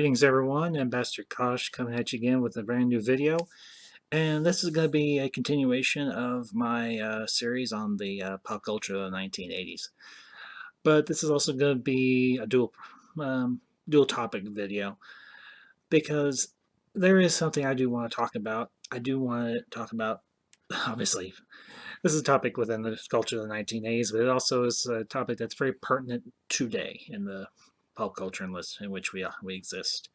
Greetings everyone, Ambassador Kosh coming at you again with a brand new video. And this is going to be a continuation of my series on the pop culture of the 1980s. But this is also going to be a dual topic video because there is something I do want to talk about. I do want to talk about, obviously, this is a topic within the culture of the 1980s, but it also is a topic that's very pertinent today in the pop culture in which we exist.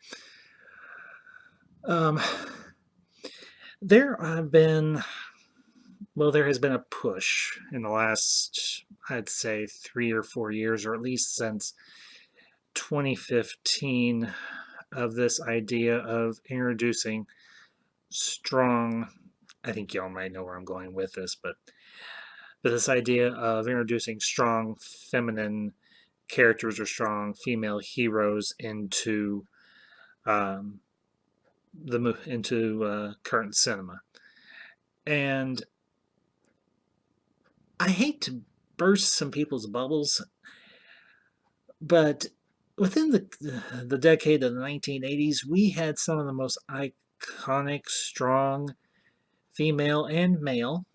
Um, there have been, there has been a push in the last, I'd say, 3 or 4 years, or at least since 2015, of this idea of introducing strong, I think y'all might know where I'm going with this, but this idea of introducing strong feminine characters or strong female heroes into um, current cinema. And I hate to burst some people's bubbles, but within the decade of the 1980s, we had some of the most iconic, strong female and male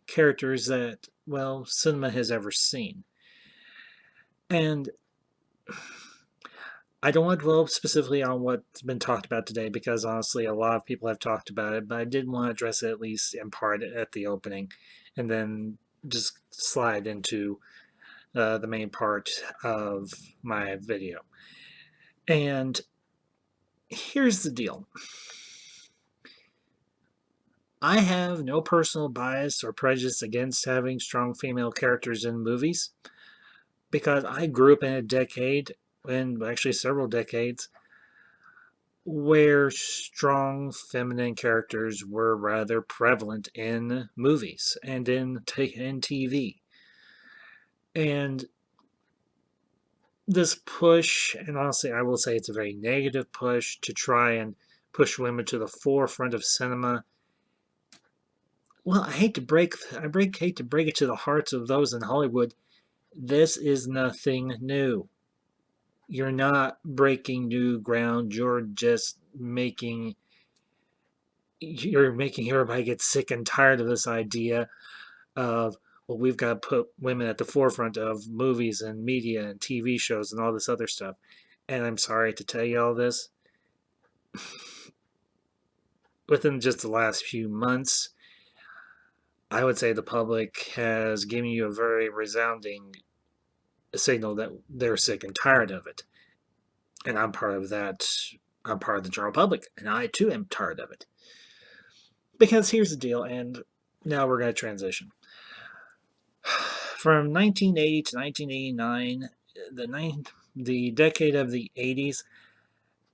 characters that, well, cinema has ever seen. And I don't want to dwell specifically on what's been talked about today because honestly, a lot of people have talked about it, but I did want to address it at least in part at the opening and then just slide into the main part of my video. And here's the deal. I have no personal bias or prejudice against having strong female characters in movies because I grew up in a decade, and actually several decades, where strong feminine characters were rather prevalent in movies and in TV. And this push, and honestly I will say it's a very negative push to try and push women to the forefront of cinema. Well, I hate to break it to the hearts of those in Hollywood. This is nothing new. You're not breaking new ground. You're making everybody get sick and tired of this idea of, well, we've got to put women at the forefront of movies and media and TV shows and all this other stuff. And I'm sorry to tell you all this. Within just the last few months, I would say the public has given you a very resounding signal that they're sick and tired of it. And I'm part of that. I'm part of the general public, and I too am tired of it. Because here's the deal, and now we're going to transition. From 1980 to 1989, the decade of the 80s,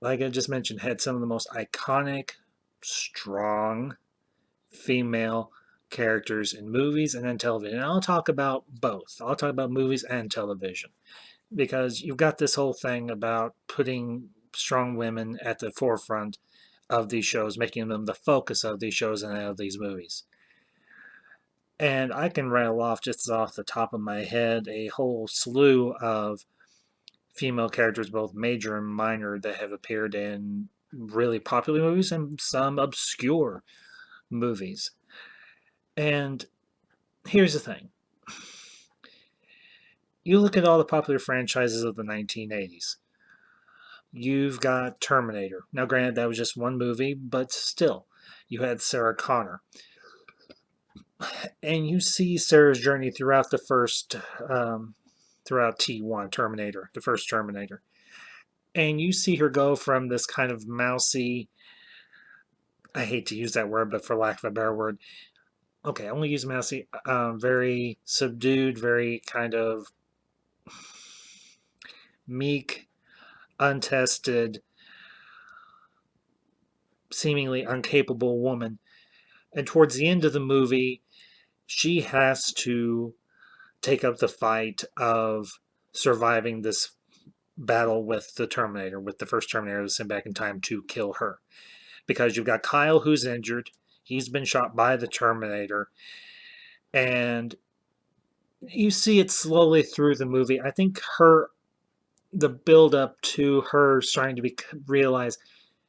like I just mentioned, had some of the most iconic, strong female characters in movies and in television. And I'll talk about both. I'll talk about movies and television because you've got this whole thing about putting strong women at the forefront of these shows, making them the focus of these shows and of these movies. And I can rattle off, just off the top of my head, a whole slew of female characters, both major and minor, that have appeared in really popular movies and some obscure movies. And here's the thing. You look at all the popular franchises of the 1980s. You've got Terminator. Now, granted, that was just one movie, but still, you had Sarah Connor. And you see Sarah's journey throughout the first, throughout T1, Terminator, the first Terminator. And you see her go from this kind of mousy, I hate to use that word, but for lack of a better word, okay, I only use mousy, very subdued, very kind of meek, untested, seemingly incapable woman. And towards the end of the movie, she has to take up the fight of surviving this battle with the Terminator, with the first Terminator that was sent back in time to kill her. Because you've got Kyle, who's injured. He's been shot by the Terminator. And you see it slowly through the movie. I think the build up to her starting to realize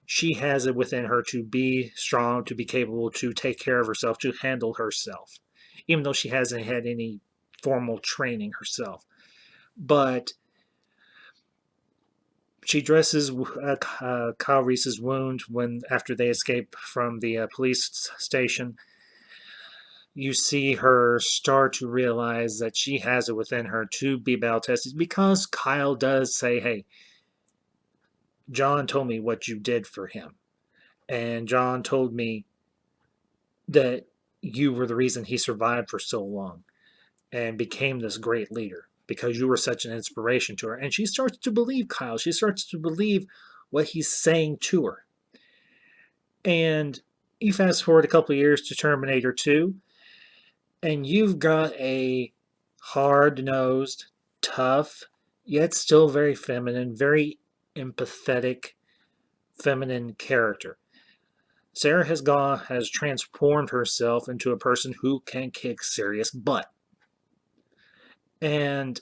she has it within her to be strong, to be capable, to take care of herself, to handle herself, even though she hasn't had any formal training herself. But she dresses Kyle Reese's wound when after they escape from the police station. You see her start to realize that she has it within her to be battle tested because Kyle does say, "Hey, John told me what you did for him, and John told me that you were the reason he survived for so long and became this great leader because you were such an inspiration to her." And she starts to believe Kyle. She starts to believe what he's saying to her. And you fast forward a couple of years to Terminator 2, and you've got a hard nosed, tough, yet still very feminine, very empathetic, feminine character. Sarah has transformed herself into a person who can kick serious butt. And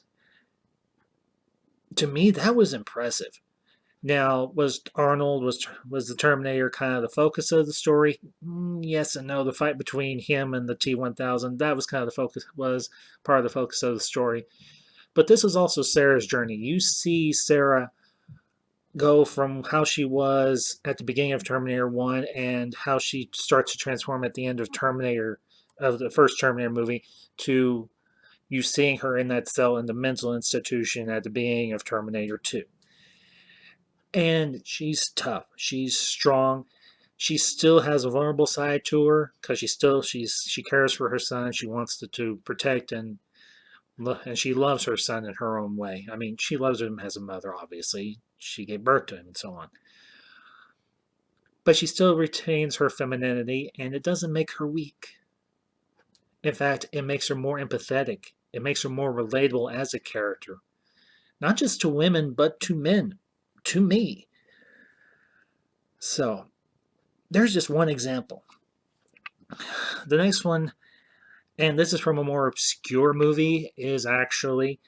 to me, that was impressive. Now, was the Terminator kind of the focus of the story? Yes and no. The fight between him and the T-1000, that was kind of the focus, was part of the focus of the story. But this is also Sarah's journey. You see Sarah go from how she was at the beginning of Terminator 1 and how she starts to transform at the end of the first Terminator movie, to you seeing her in that cell in the mental institution at the beginning of Terminator 2. And she's tough. She's strong. She still has a vulnerable side to her because she cares for her son. She wants to protect and she loves her son in her own way. I mean, she loves him as a mother, obviously. She gave birth to him and so on. But she still retains her femininity, and it doesn't make her weak. In fact, it makes her more empathetic. It makes her more relatable as a character. Not just to women, but to men. To me. So, there's just one example. The next one, and this is from a more obscure movie, is actually,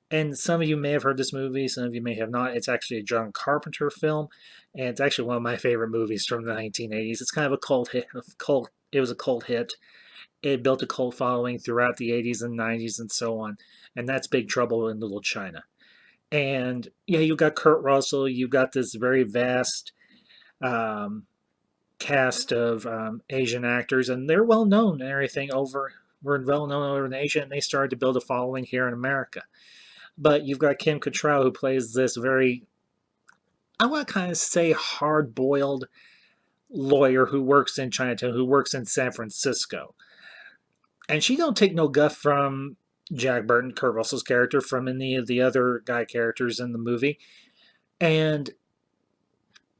and some of you may have heard this movie, some of you may have not. It's actually a John Carpenter film, and it's actually one of my favorite movies from the 1980s. It's kind of a cult hit. It was a cult hit. It built a cult following throughout the 80s and 90s and so on, and that's Big Trouble in Little China. And yeah, you got Kurt Russell. You got this very vast um, cast of Asian actors, and they're well known and everything were well known over in Asia, and they started to build a following here in America. But you've got Kim Cattrall, who plays this very, I want to kind of say, hard boiled lawyer who works in Chinatown, who works in San Francisco. And she don't take no guff from Jack Burton, Kurt Russell's character, from any of the other guy characters in the movie. And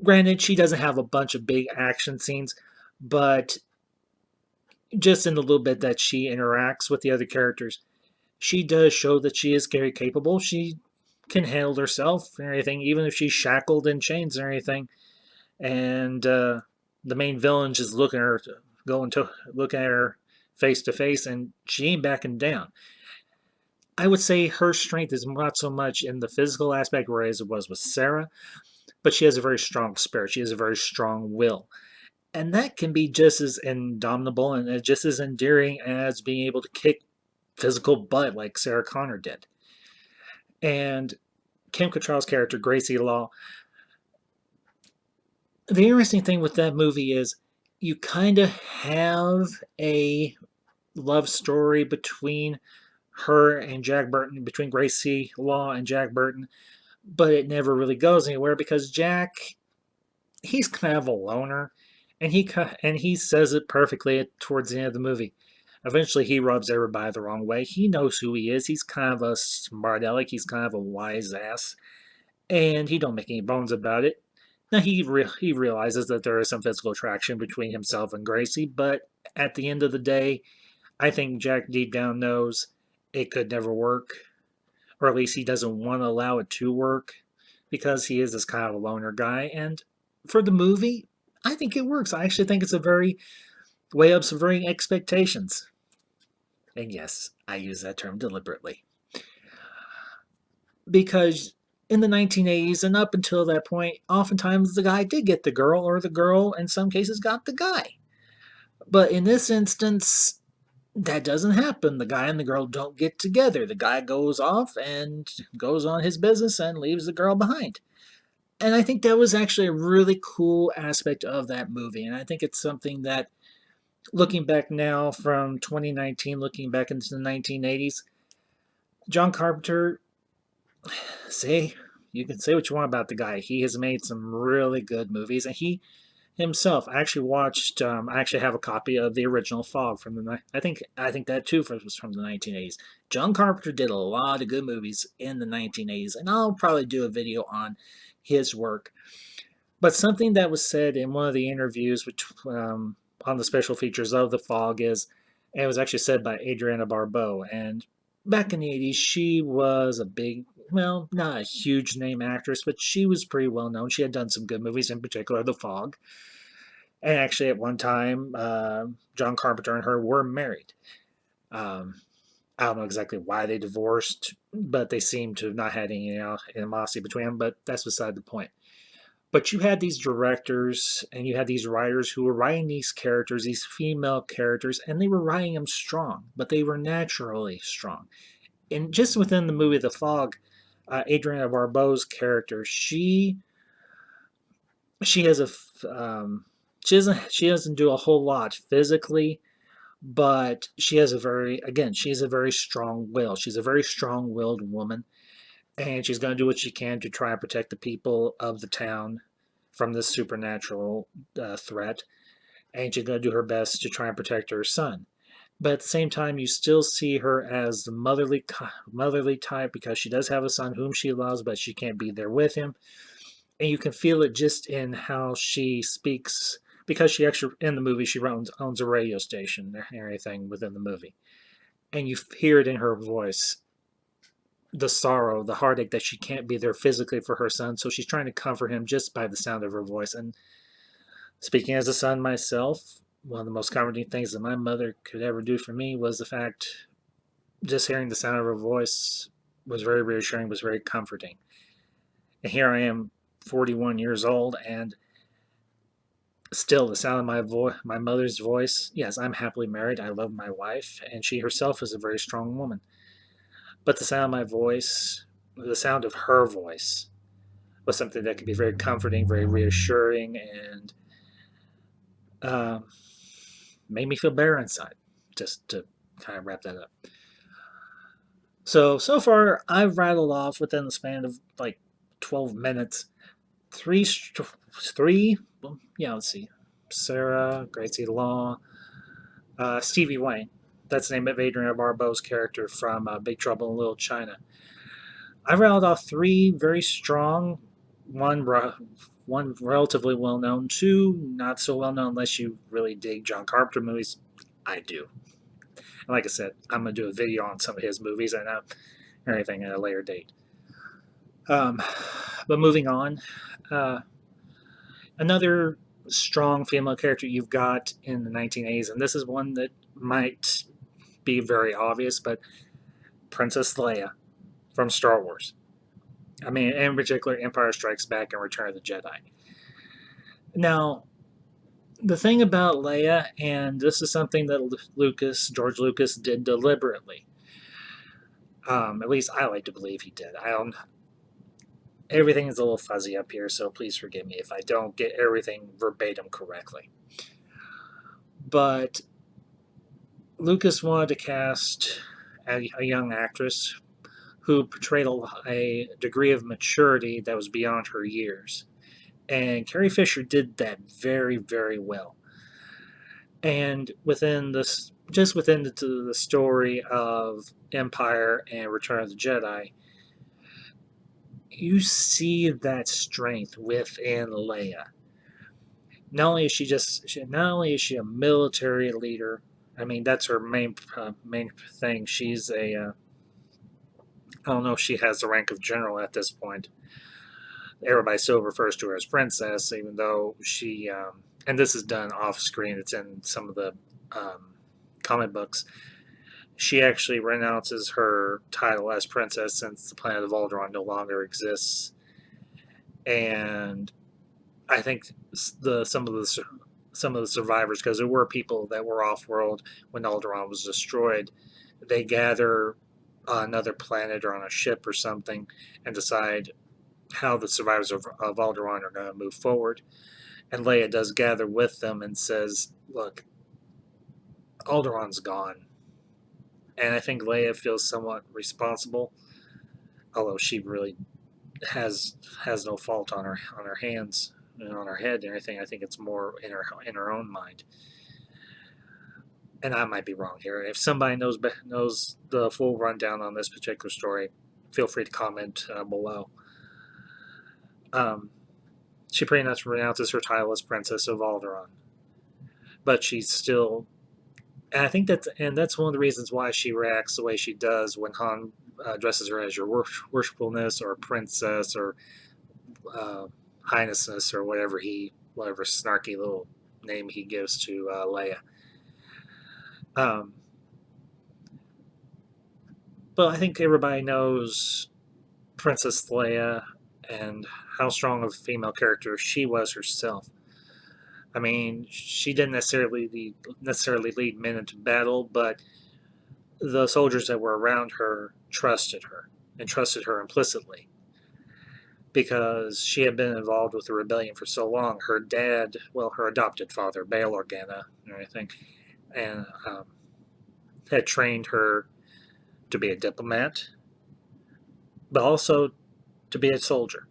granted, she doesn't have a bunch of big action scenes, but just in the little bit that she interacts with the other characters, she does show that she is very capable. She can handle herself and everything, even if she's shackled in chains and everything. And the main villain just looking at her face to face, and she ain't backing down. I would say her strength is not so much in the physical aspect, whereas it was with Sarah, but she has a very strong spirit. She has a very strong will. And that can be just as indomitable and just as endearing as being able to kick physical butt like Sarah Connor did. And Kim Cattrall's character, Gracie Law, the interesting thing with that movie is you kind of have a love story between her and Jack Burton, between Gracie Law and Jack Burton, but it never really goes anywhere because Jack, he's kind of a loner, and he says it perfectly towards the end of the movie. Eventually, he rubs everybody the wrong way. He knows who he is. He's kind of a smart aleck. He's kind of a wise ass, and he don't make any bones about it. Now he realizes that there is some physical attraction between himself and Gracie, but at the end of the day, I think Jack deep down knows it could never work, or at least he doesn't want to allow it to work because he is this kind of a loner guy. And for the movie, I think it works. I actually think it's a very way of subverting expectations. And yes, I use that term deliberately. Because in the 1980s and up until that point, oftentimes the guy did get the girl, or the girl, in some cases, got the guy. But in this instance, that doesn't happen. The guy and the girl don't get together. The guy goes off and goes on his business and leaves the girl behind. And I think that was actually a really cool aspect of that movie. And I think it's something that, looking back now from 2019, looking back into the 1980s, John Carpenter, say, you can say what you want about the guy. He has made some really good movies, and he himself, I actually watched. I actually have a copy of the original Fog from the. I think that too was from the 1980s. John Carpenter did a lot of good movies in the 1980s, and I'll probably do a video on his work. But something that was said in one of the interviews on the special features of The Fog is, and it was actually said by Adriana Barbeau. And back in the 80s, she was a big, well, not a huge name actress, but she was pretty well known. She had done some good movies, in particular The Fog. And actually, at one time, John Carpenter and her were married. Um, I don't know exactly why they divorced, but they seem to have not had any animosity between them, but that's beside the point. But you had these directors and you had these writers who were writing these characters, these female characters, and they were writing them strong, but they were naturally strong. And just within the movie The Fog, Adriana Barbeau's character, she has she doesn't do a whole lot physically, but she has a very strong will. She's a very strong-willed woman, and she's going to do what she can to try and protect the people of the town from this supernatural threat, and she's going to do her best to try and protect her son. But at the same time, you still see her as the motherly type, because she does have a son whom she loves, but she can't be there with him. And you can feel it just in how she speaks, because she actually, in the movie, she owns a radio station and everything within the movie, and you hear it in her voice, the sorrow, the heartache that she can't be there physically for her son. So she's trying to comfort him just by the sound of her voice. And speaking as a son myself, one of the most comforting things that my mother could ever do for me was the fact, just hearing the sound of her voice was very reassuring, was very comforting. And here I am, 41 years old, and still the sound of my mother's voice. Yes, I'm happily married. I love my wife, and she herself is a very strong woman. But the sound of my voice, the sound of her voice, was something that could be very comforting, very reassuring, and uh, made me feel better inside. Just to kind of wrap that up. So far, I've rattled off within the span of like 12 minutes three, three. Well, yeah, let's see. Sarah, Gracie Law, Stevie Wayne. That's the name of Adriana Barbeau's character from Big Trouble in Little China. I rattled off three very strong, one one relatively well known, two not so well known unless you really dig John Carpenter movies. I do. And like I said, I'm gonna do a video on some of his movies and everything at a later date. Um, but moving on, uh, another strong female character you've got in the 1980s, and this is one that might be very obvious, but Princess Leia from Star Wars. I mean, in particular, Empire Strikes Back and Return of the Jedi. Now, the thing about Leia, and this is something that George Lucas, did deliberately. At least I like to believe he did. I don't. Everything is a little fuzzy up here, so please forgive me if I don't get everything verbatim correctly. But Lucas wanted to cast a young actress who portrayed a degree of maturity that was beyond her years. And Carrie Fisher did that very, very well. And within this, just within the story of Empire and Return of the Jedi, you see that strength within Leia. Not only is she a military leader. I mean, that's her main thing. She's I don't know if she has the rank of general at this point. Everybody still refers to her as princess, even though she, and this is done off screen. It's in some of the um, comic books. She actually renounces her title as princess since the planet of Alderaan no longer exists. And I think the some of the survivors, because there were people that were off world when Alderaan was destroyed, they gather on another planet or on a ship or something and decide how the survivors of Alderaan are going to move forward. And Leia does gather with them and says, "Look, Alderaan's gone." And I think Leia feels somewhat responsible, although she really has no fault on her hands and on her head and everything. I think it's more in her own mind. And I might be wrong here. If somebody knows the full rundown on this particular story, feel free to comment below. Um, she pretty much renounces her title as Princess of Alderaan, but she's still. And I think that's one of the reasons why she reacts the way she does when Han addresses her as your worshipfulness or princess or highnessness or whatever snarky little name he gives to Leia. Um, but I think everybody knows Princess Leia and how strong of a female character she was herself. I mean, she didn't necessarily lead men into battle, but the soldiers that were around her trusted her and trusted her implicitly because she had been involved with the rebellion for so long. Her dad, well, her adopted father, Bail Organa, and everything, and had trained her to be a diplomat, but also to be a soldier.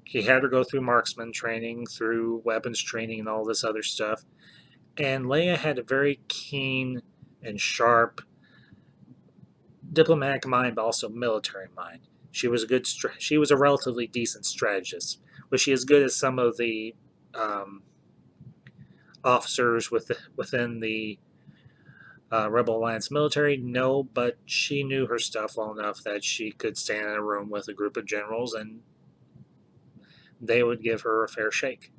He had her go through marksman training, through weapons training, and all this other stuff. And Leia had a very keen and sharp diplomatic mind, but also military mind. She was a relatively decent strategist. Was she as good as some of the um, officers within the Rebel Alliance military? No, but she knew her stuff well enough that she could stand in a room with a group of generals and they would give her a fair shake.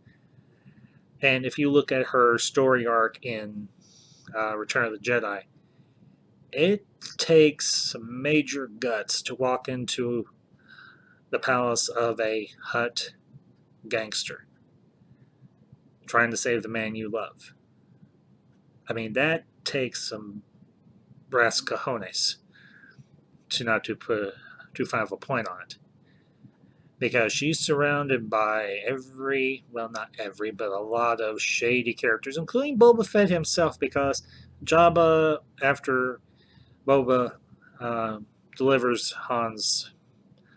And if you look at her story arc in Return of the Jedi, it takes some major guts to walk into the palace of a Hutt gangster trying to save the man you love. I mean, that takes some brass cojones, to not to put too fine of a point on it. Because she's surrounded by well, not every, but a lot of shady characters, including Boba Fett himself, because Jabba, after Boba delivers Han's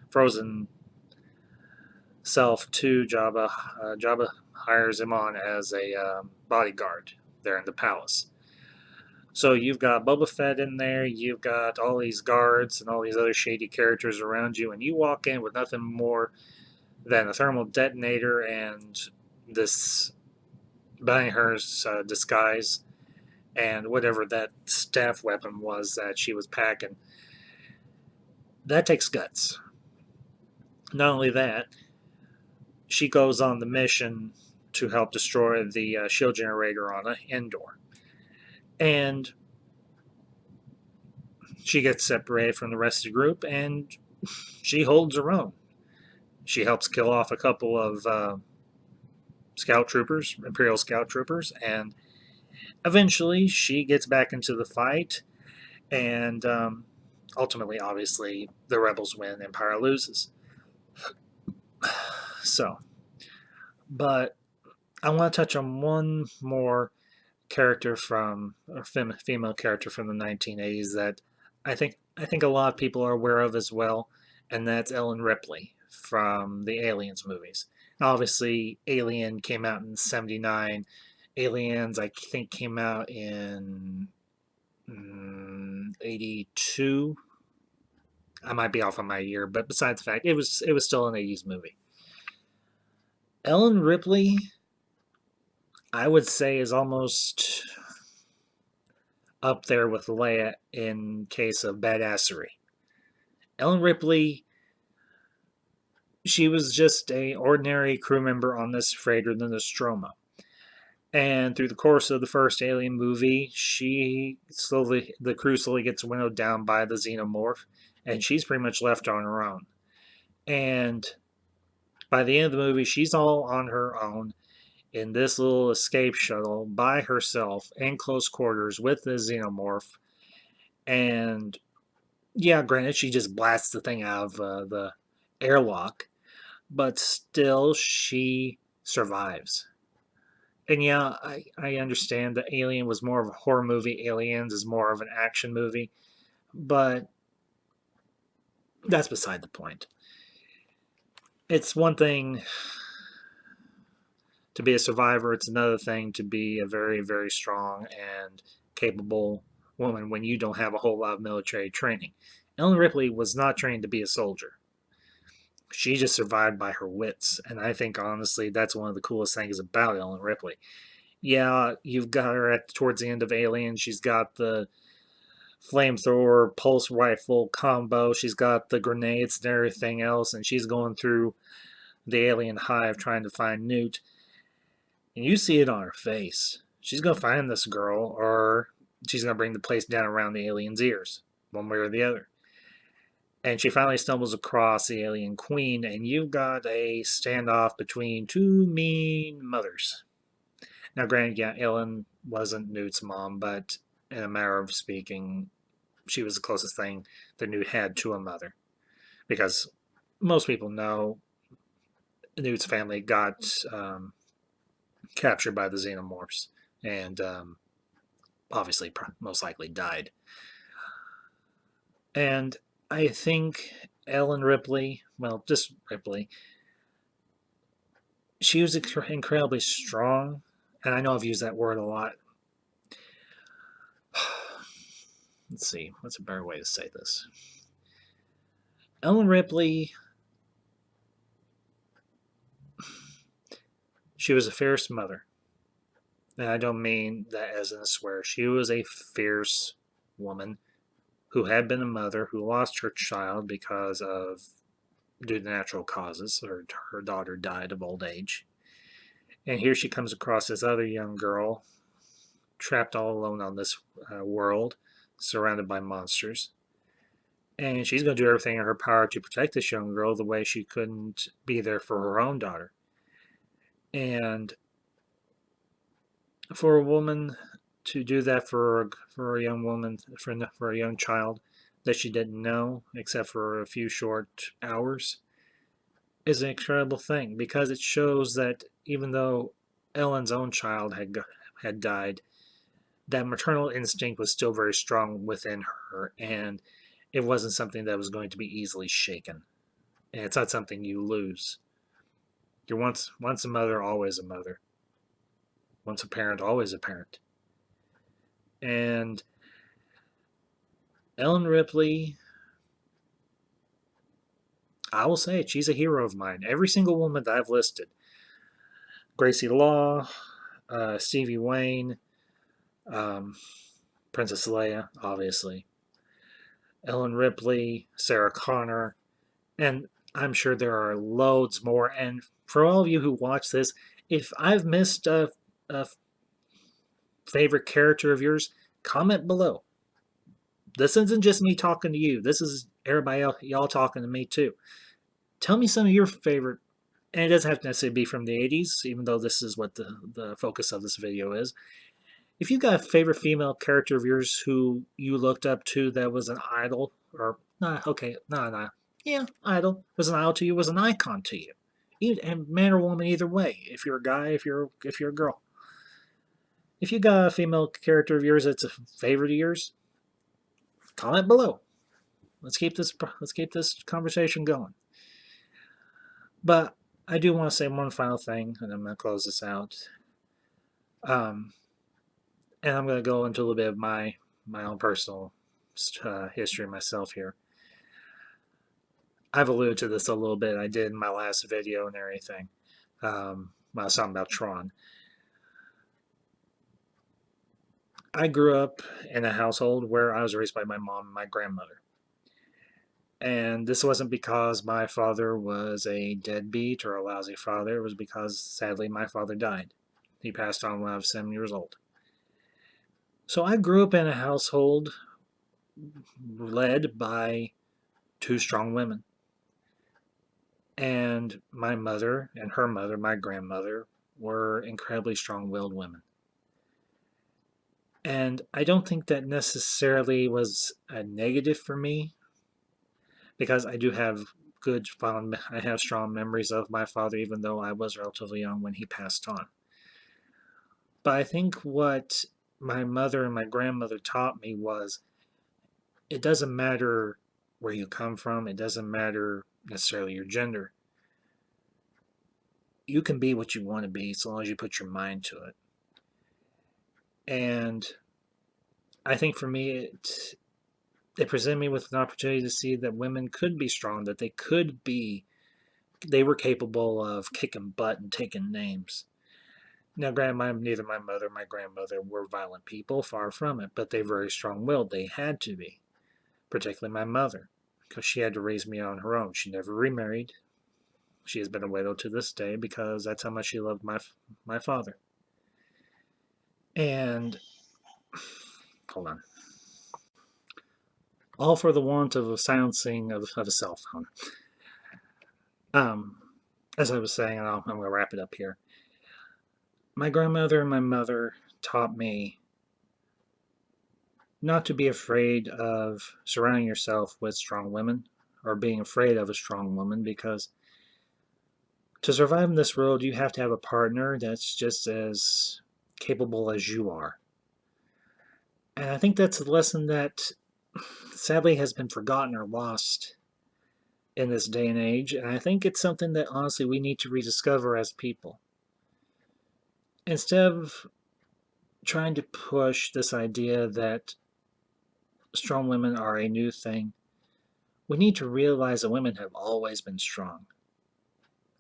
frozen self to Jabba, Jabba hires him on as a bodyguard there in the palace. So you've got Boba Fett in there, you've got all these guards and all these other shady characters around you, and you walk in with nothing more than a thermal detonator and this Banner's disguise and whatever that staff weapon was that she was packing. That takes guts. Not only that, she goes on the mission to help destroy the shield generator on Endor. And she gets separated from the rest of the group and she holds her own. She helps kill off a couple of scout troopers, Imperial scout troopers, and eventually she gets back into the fight. And ultimately, obviously, the rebels win, Empire loses. So, but I want to touch on one more character female character from the 1980s that I think a lot of people are aware of as well, and that's Ellen Ripley from the Aliens movies. Now, obviously, Alien came out in '79. Aliens, I think, came out in '82. I might be off on my year, but besides the fact, it was still an '80s movie. Ellen Ripley, I would say, is almost up there with Leia in case of badassery. Ellen Ripley, she was just a ordinary crew member on this freighter, the Nostromo. And through the course of the first Alien movie, the crew slowly gets winnowed down by the xenomorph, and she's pretty much left on her own. And by the end of the movie, she's all on her own in this little escape shuttle by herself in close quarters with the xenomorph. And yeah, granted, she just blasts the thing out of the airlock, but still she survives. And yeah, I understand that Alien was more of a horror movie. Aliens is more of an action movie, but that's beside the point. It's one thing to be a survivor, it's another thing to be a very, very strong and capable woman when you don't have a whole lot of military training. Ellen Ripley was not trained to be a soldier. She just survived by her wits, and I think honestly that's one of the coolest things about Ellen Ripley. Yeah, you've got her at towards the end of Alien. She's got the flamethrower pulse rifle combo. She's got the grenades and everything else, and she's going through the alien hive trying to find Newt. And you see it on her face. She's gonna find this girl, or she's gonna bring the place down around the alien's ears, one way or the other. And she finally stumbles across the alien queen, and you've got a standoff between two mean mothers. Now, granted, yeah, Ellen wasn't Newt's mom, but in a matter of speaking, she was the closest thing that Newt had to a mother. Because most people know Newt's family got captured by the xenomorphs and obviously most likely died. And I think Ellen Ripley, well, just Ripley, she was incredibly strong. And I know I've used that word a lot. Let's see, what's a better way to say this? Ellen Ripley, she was a fierce mother. And I don't mean that as in a swear. She was a fierce woman who had been a mother who lost her child because of due to natural causes. Her daughter died of old age. And here she comes across this other young girl trapped all alone on this world, surrounded by monsters. And she's going to do everything in her power to protect this young girl the way she couldn't be there for her own daughter. And for a woman to do that for a young woman, for a young child that she didn't know except for a few short hours, is an incredible thing because it shows that even though Ellen's own child had died, that maternal instinct was still very strong within her, and it wasn't something that was going to be easily shaken. And it's not something you lose. You're once a mother, always a mother. Once a parent, always a parent. And Ellen Ripley, I will say it, she's a hero of mine. Every single woman that I've listed, Gracie Law, Stevie Wayne, um, Princess Leia, obviously, Ellen Ripley, Sarah Connor, and I'm sure there are loads more. And for all of you who watch this, if I've missed a favorite character of yours, comment below. This isn't just me talking to you. This is everybody else, y'all talking to me too. Tell me some of your favorite, and it doesn't have to necessarily be from the 80s, even though this is what the focus of this video is. If you got a favorite female character of yours who you looked up to that was an idol, or, okay, no, yeah, idol, was an idol to you, was an icon to you. And man or woman, either way. If you're a guy, if you're a girl. If you got a female character of yours that's a favorite of yours, comment below. Let's keep this conversation going. But I do want to say one final thing, and I'm going to close this out. And I'm going to go into a little bit of my own personal history myself here. I've alluded to this a little bit. I did in my last video and everything. When I was talking about Tron. I grew up in a household where I was raised by my mom and my grandmother. And this wasn't because my father was a deadbeat or a lousy father. It was because, sadly, my father died. He passed on when I was 7 years old. So I grew up in a household led by two strong women. And my mother and her mother, my grandmother, were incredibly strong willed women. And I don't think that necessarily was a negative for me because I do have I have strong memories of my father, even though I was relatively young when he passed on. But I think what my mother and my grandmother taught me was it doesn't matter where you come from, it doesn't matter necessarily your gender. You can be what you want to be so long as you put your mind to it. And I think for me, it presented me with an opportunity to see that women could be strong, that they were capable of kicking butt and taking names. Now, granted, neither my mother or my grandmother were violent people, far from it, but they were very strong-willed. They had to be, particularly my mother, because she had to raise me on her own. She never remarried. She has been a widow to this day because that's how much she loved my father. And hold on. All for the want of a silencing of a cell phone. Um, as I was saying, I'm going to wrap it up here. My grandmother and my mother taught me not to be afraid of surrounding yourself with strong women or being afraid of a strong woman, because to survive in this world, you have to have a partner that's just as capable as you are. And I think that's a lesson that sadly has been forgotten or lost in this day and age. And I think it's something that honestly we need to rediscover as people. Instead of trying to push this idea that strong women are a new thing, we need to realize that women have always been strong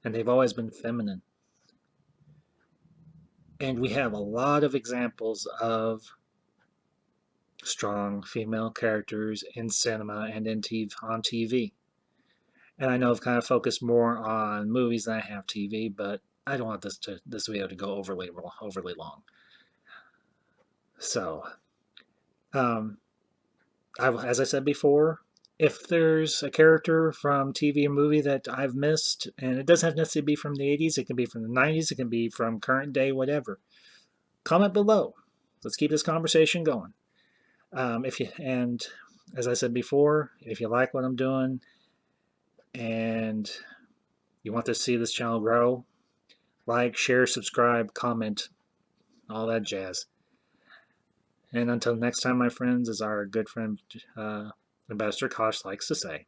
and they've always been feminine. And we have a lot of examples of strong female characters in cinema and on TV. And I know I've kind of focused more on movies than I have TV, but I don't want this video to go overly long. So, um, as I said before, if there's a character from TV or movie that I've missed, and it doesn't have to necessarily be from the 80's, it can be from the 90's, it can be from current day, whatever, comment below. Let's keep this conversation going. And as I said before, if you like what I'm doing and you want to see this channel grow, like, share, subscribe, comment, all that jazz. And until next time, my friends, as our good friend Ambassador Kosh likes to say,